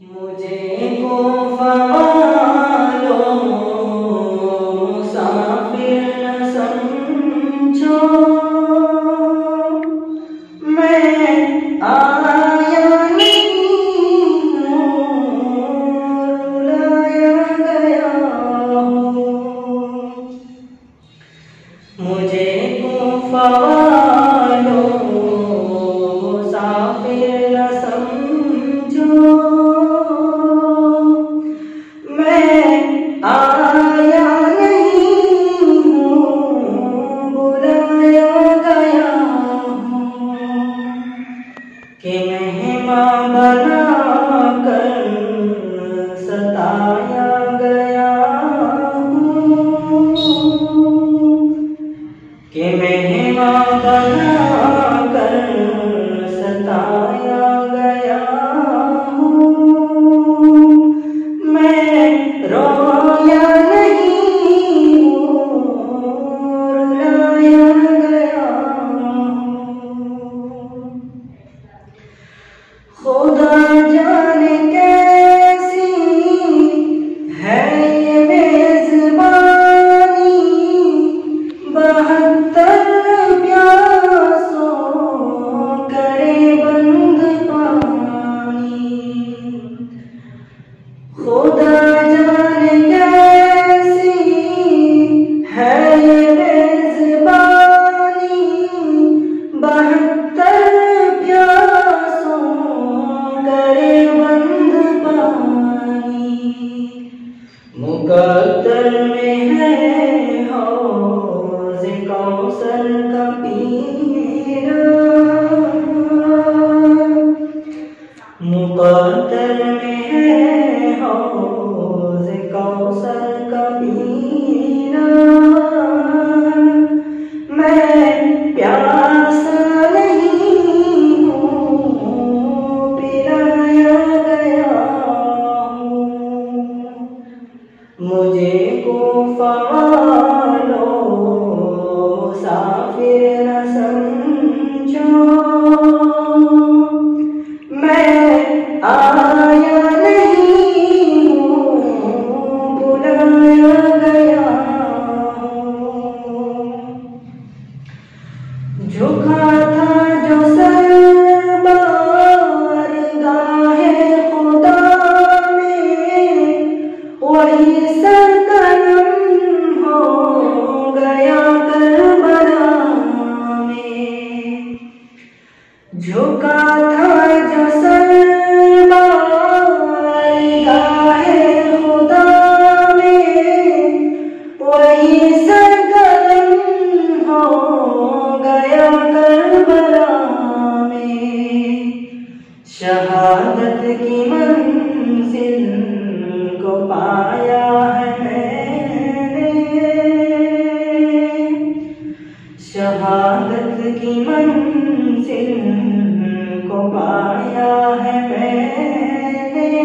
मुझे को फ़वालो मुसाफिर न समझो, मैं आया नहीं हूँ, रुलाया गया हूँ। मुझे को फ़वालो मुसाफिर न समझो, आया नहीं हूँ, बुलाया गया हूँ। कि मेहमान बना कर सताया गया हूँ, कि मेहमान बना कर सताया गया हूँ। मैं रोया नहीं हूँ, रुलाया गया हूँ। खुदा जाने कैसी है ये मेज़बानी, 72 प्यासों करे बंद पानी। खुदा जाने कैसी है ये मेज़बानी, 72 प्यासों करे बंद पानी। मुकद्दर में है हौज़ कौसर का पीना, मुकद्दर में है हौज़ कौसर का पीना। मैं प्यासा नहीं हूँ, पिलाया गया हूँ। मुझे को फ़वालो मुसाफिर न समझो, मैं आया नहीं हूँ, बुलाया गया हूँ। झुका था जो सर बारगाहे खुदा में, वही सर कलम हो गया करबला में। झुका था जो सर बारगाहे खुदा में, वही सर कलम हो गया करबला में। शहादत की मंजिल को पाया है मैंने, शहादत की मंजिल को पाया है मैंने।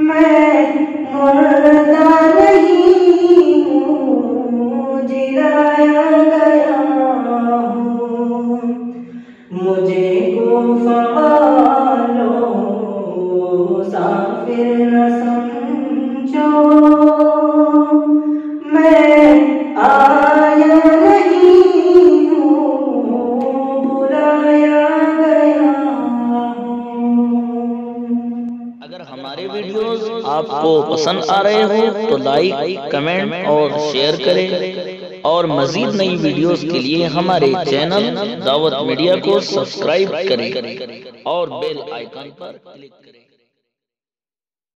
मैं मुर्दा नहीं हूँ, जिलाया गया हूँ। मुझे को फ़वालो मुसाफिर न समझो, मैं आया नहीं हूँ, बुलाया गया हूँ। अगर हमारे वीडियोस आपको पसंद आ रहे हो तो लाइक, कमेंट और शेयर करें, और मजीद नई वीडियोस के लिए हमारे चैनल दावत मीडिया को सब्सक्राइब करें और बेल आइकन पर क्लिक करें।